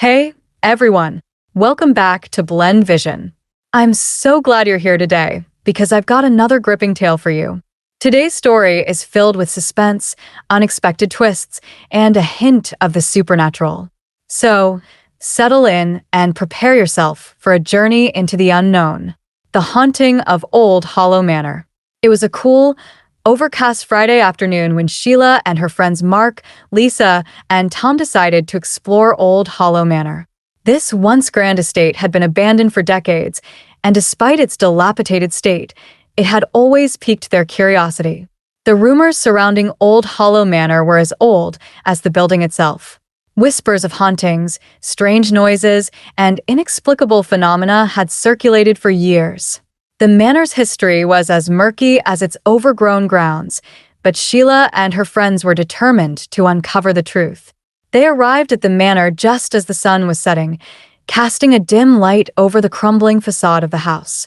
Hey, everyone. Welcome back to Blend Vision. I'm so glad you're here today because I've got another gripping tale for you. Today's story is filled with suspense, unexpected twists, and a hint of the supernatural. So, settle in and prepare yourself for a journey into the unknown. The haunting of Old Hollow Manor. It was a cool, overcast Friday afternoon when Sheila and her friends Mark, Lisa, and Tom decided to explore Old Hollow Manor. This once grand estate had been abandoned for decades, and despite its dilapidated state, it had always piqued their curiosity. The rumors surrounding Old Hollow Manor were as old as the building itself. Whispers of hauntings, strange noises, and inexplicable phenomena had circulated for years. The manor's history was as murky as its overgrown grounds, but Sheila and her friends were determined to uncover the truth. They arrived at the manor just as the sun was setting, casting a dim light over the crumbling facade of the house.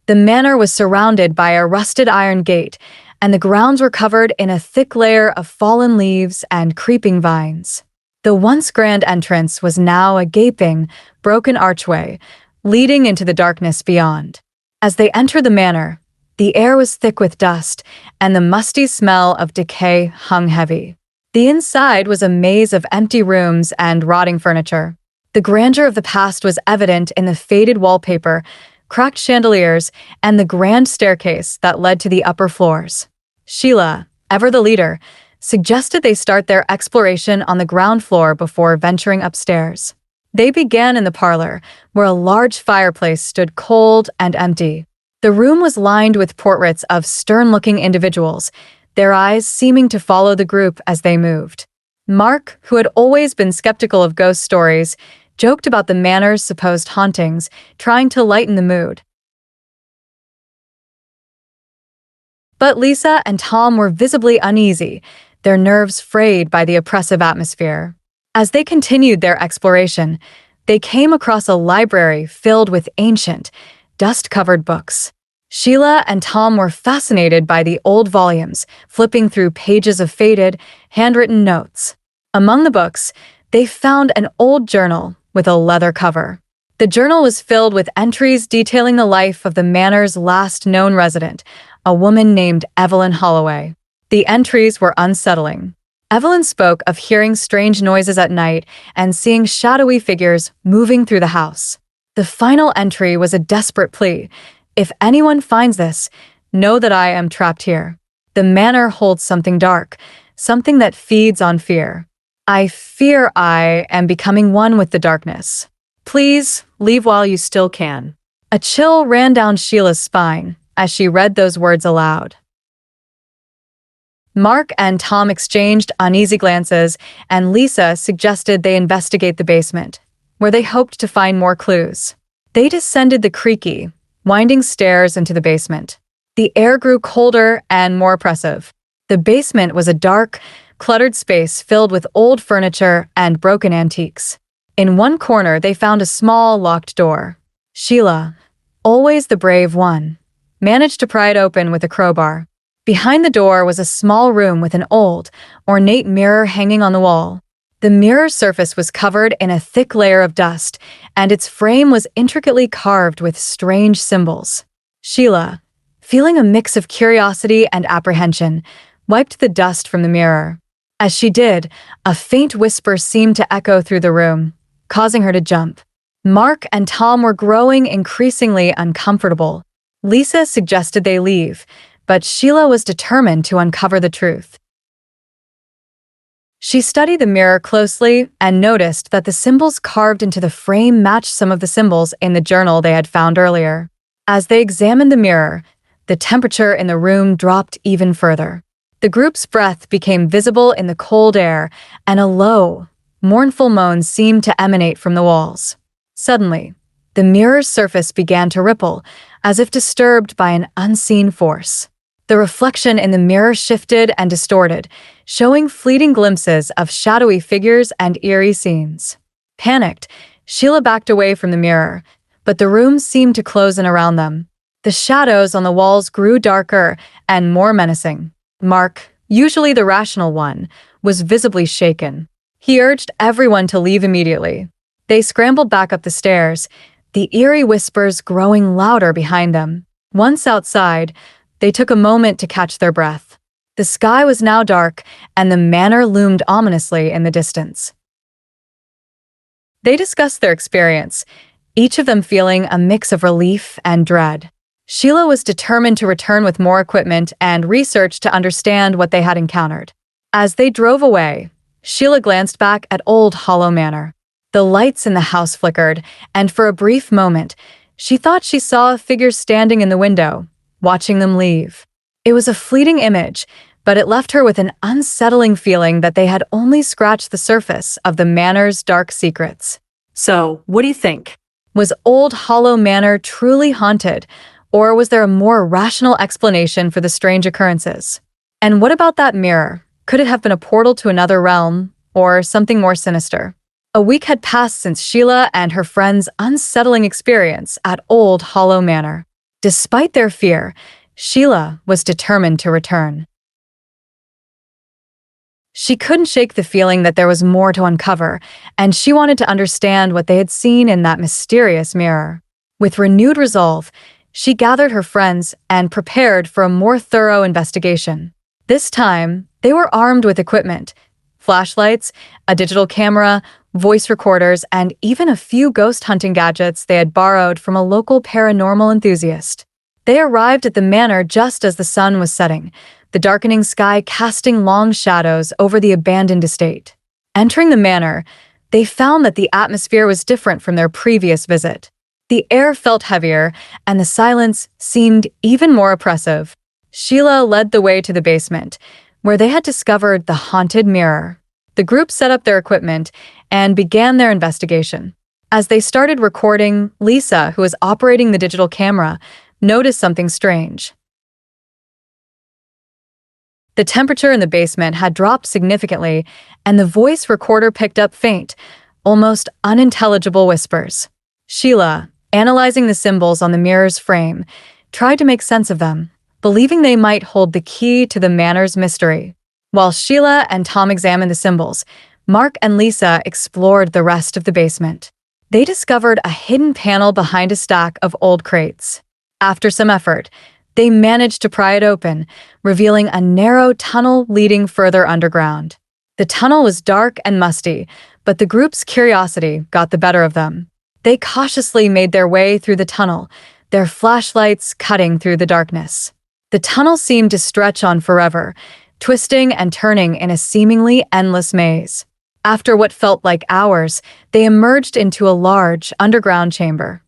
The manor was surrounded by a rusted iron gate, and the grounds were covered in a thick layer of fallen leaves and creeping vines. The once grand entrance was now a gaping, broken archway, leading into the darkness beyond. As they entered the manor, the air was thick with dust, and the musty smell of decay hung heavy. The inside was a maze of empty rooms and rotting furniture. The grandeur of the past was evident in the faded wallpaper, cracked chandeliers, and the grand staircase that led to the upper floors. Sheila, ever the leader, suggested they start their exploration on the ground floor before venturing upstairs. They began in the parlor, where a large fireplace stood cold and empty. The room was lined with portraits of stern-looking individuals, their eyes seeming to follow the group as they moved. Mark, who had always been skeptical of ghost stories, joked about the manor's supposed hauntings, trying to lighten the mood. But Lisa and Tom were visibly uneasy, their nerves frayed by the oppressive atmosphere. As they continued their exploration, they came across a library filled with ancient, dust-covered books. Sheila and Tom were fascinated by the old volumes, flipping through pages of faded, handwritten notes. Among the books, they found an old journal with a leather cover. The journal was filled with entries detailing the life of the manor's last known resident, a woman named Evelyn Holloway. The entries were unsettling. Evelyn spoke of hearing strange noises at night and seeing shadowy figures moving through the house. The final entry was a desperate plea. If anyone finds this, know that I am trapped here. The manor holds something dark, something that feeds on fear. I fear I am becoming one with the darkness. Please, leave while you still can. A chill ran down Sheila's spine as she read those words aloud. Mark and Tom exchanged uneasy glances, and Lisa suggested they investigate the basement, where they hoped to find more clues. They descended the creaky, winding stairs into the basement. The air grew colder and more oppressive. The basement was a dark, cluttered space filled with old furniture and broken antiques. In one corner, they found a small, locked door. Sheila, always the brave one, managed to pry it open with a crowbar. Behind the door was a small room with an old, ornate mirror hanging on the wall. The mirror's surface was covered in a thick layer of dust, and its frame was intricately carved with strange symbols. Sheila, feeling a mix of curiosity and apprehension, wiped the dust from the mirror. As she did, a faint whisper seemed to echo through the room, causing her to jump. Mark and Tom were growing increasingly uncomfortable. Lisa suggested they leave, but Sheila was determined to uncover the truth. She studied the mirror closely and noticed that the symbols carved into the frame matched some of the symbols in the journal they had found earlier. As they examined the mirror, the temperature in the room dropped even further. The group's breath became visible in the cold air, and a low, mournful moan seemed to emanate from the walls. Suddenly, the mirror's surface began to ripple, as if disturbed by an unseen force. The reflection in the mirror shifted and distorted, showing fleeting glimpses of shadowy figures and eerie scenes. Panicked, Sheila backed away from the mirror, but the room seemed to close in around them. The shadows on the walls grew darker and more menacing. Mark, usually the rational one, was visibly shaken. He urged everyone to leave immediately. They scrambled back up the stairs, the eerie whispers growing louder behind them. Once outside, they took a moment to catch their breath. The sky was now dark, and the manor loomed ominously in the distance. They discussed their experience, each of them feeling a mix of relief and dread. Sheila was determined to return with more equipment and research to understand what they had encountered. As they drove away, Sheila glanced back at old Hollow Manor. The lights in the house flickered, and for a brief moment, she thought she saw a figure standing in the window, watching them leave. It was a fleeting image, but it left her with an unsettling feeling that they had only scratched the surface of the manor's dark secrets. So, what do you think? Was old Hollow Manor truly haunted, or was there a more rational explanation for the strange occurrences? And what about that mirror? Could it have been a portal to another realm, or something more sinister? A week had passed since Sheila and her friends' unsettling experience at old Hollow Manor. Despite their fear, Sheila was determined to return. She couldn't shake the feeling that there was more to uncover, and she wanted to understand what they had seen in that mysterious mirror. With renewed resolve, she gathered her friends and prepared for a more thorough investigation. This time, they were armed with equipment: flashlights, a digital camera, voice recorders, and even a few ghost hunting gadgets they had borrowed from a local paranormal enthusiast. They arrived at the manor just as the sun was setting, the darkening sky casting long shadows over the abandoned estate. Entering the manor, they found that the atmosphere was different from their previous visit. The air felt heavier, and the silence seemed even more oppressive. Sheila led the way to the basement, where they had discovered the haunted mirror. The group set up their equipment and began their investigation. As they started recording, Lisa, who was operating the digital camera, noticed something strange. The temperature in the basement had dropped significantly, and the voice recorder picked up faint, almost unintelligible whispers. Sheila, analyzing the symbols on the mirror's frame, tried to make sense of them, believing they might hold the key to the manor's mystery. While Sheila and Tom examined the symbols, Mark and Lisa explored the rest of the basement. They discovered a hidden panel behind a stack of old crates. After some effort, they managed to pry it open, revealing a narrow tunnel leading further underground. The tunnel was dark and musty, but the group's curiosity got the better of them. They cautiously made their way through the tunnel, their flashlights cutting through the darkness. The tunnel seemed to stretch on forever, twisting and turning in a seemingly endless maze. After what felt like hours, they emerged into a large, underground chamber.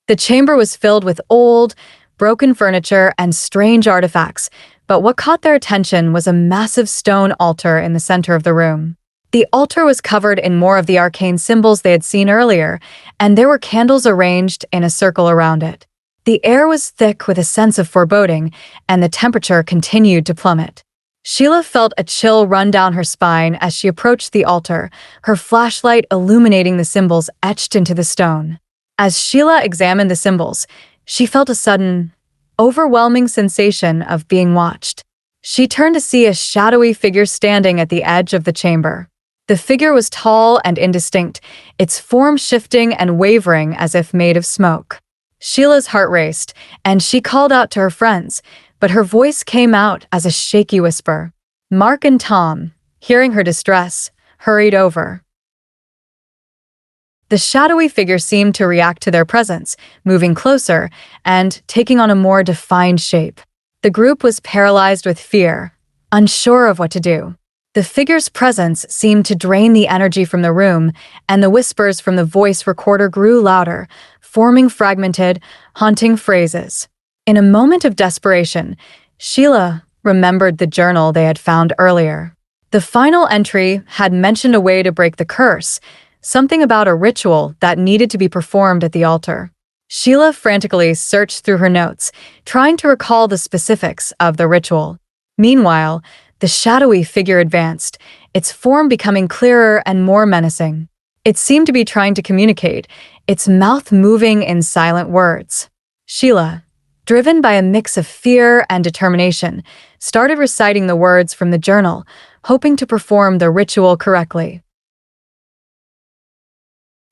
The chamber was filled with old, broken furniture and strange artifacts, but what caught their attention was a massive stone altar in the center of the room. The altar was covered in more of the arcane symbols they had seen earlier, and there were candles arranged in a circle around it. The air was thick with a sense of foreboding, and the temperature continued to plummet. Sheila felt a chill run down her spine as she approached the altar, her flashlight illuminating the symbols etched into the stone. As Sheila examined the symbols, she felt a sudden, overwhelming sensation of being watched. She turned to see a shadowy figure standing at the edge of the chamber. The figure was tall and indistinct, its form shifting and wavering as if made of smoke. Sheila's heart raced, and she called out to her friends, but her voice came out as a shaky whisper. Mark and Tom, hearing her distress, hurried over. The shadowy figure seemed to react to their presence, moving closer and taking on a more defined shape. The group was paralyzed with fear, unsure of what to do. The figure's presence seemed to drain the energy from the room, and the whispers from the voice recorder grew louder, forming fragmented, haunting phrases. In a moment of desperation, Sheila remembered the journal they had found earlier. The final entry had mentioned a way to break the curse, something about a ritual that needed to be performed at the altar. Sheila frantically searched through her notes, trying to recall the specifics of the ritual. Meanwhile, the shadowy figure advanced, its form becoming clearer and more menacing. It seemed to be trying to communicate, its mouth moving in silent words. Sheila, driven by a mix of fear and determination, started reciting the words from the journal, hoping to perform the ritual correctly.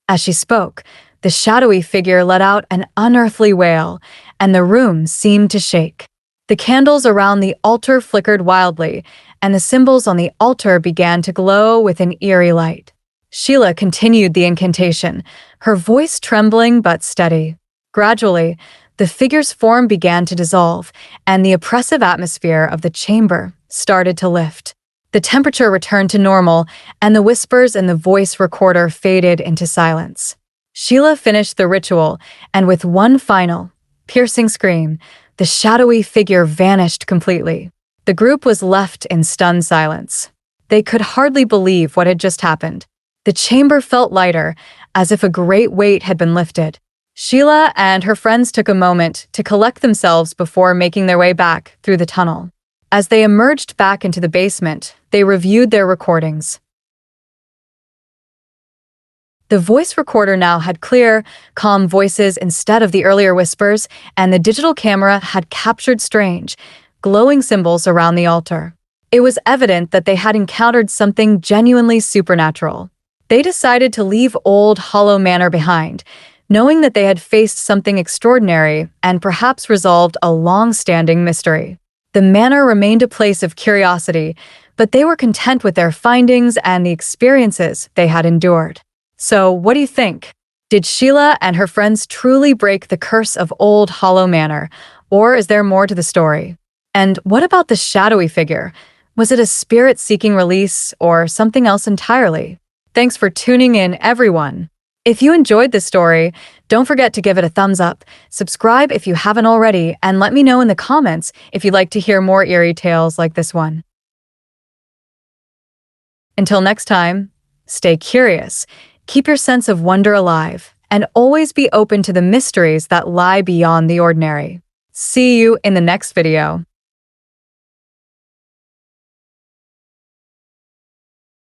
As she spoke, the shadowy figure let out an unearthly wail, and the room seemed to shake. The candles around the altar flickered wildly, and the symbols on the altar began to glow with an eerie light. Sheila continued the incantation, her voice trembling but steady. Gradually, the figure's form began to dissolve, and the oppressive atmosphere of the chamber started to lift. The temperature returned to normal, and the whispers in the voice recorder faded into silence. Sheila finished the ritual, and with one final, piercing scream, the shadowy figure vanished completely. The group was left in stunned silence. They could hardly believe what had just happened. The chamber felt lighter, as if a great weight had been lifted. Sheila and her friends took a moment to collect themselves before making their way back through the tunnel. As they emerged back into the basement, they reviewed their recordings. The voice recorder now had clear, calm voices instead of the earlier whispers, and the digital camera had captured strange, glowing symbols around the altar. It was evident that they had encountered something genuinely supernatural. They decided to leave old Hollow Manor behind, knowing that they had faced something extraordinary and perhaps resolved a long-standing mystery. The manor remained a place of curiosity, but they were content with their findings and the experiences they had endured. So, what do you think? Did Sheila and her friends truly break the curse of old Hollow Manor, or is there more to the story? And what about the shadowy figure? Was it a spirit seeking release or something else entirely? Thanks for tuning in, everyone. If you enjoyed this story, don't forget to give it a thumbs up, subscribe if you haven't already, and let me know in the comments if you'd like to hear more eerie tales like this one. Until next time, stay curious, keep your sense of wonder alive, and always be open to the mysteries that lie beyond the ordinary. See you in the next video.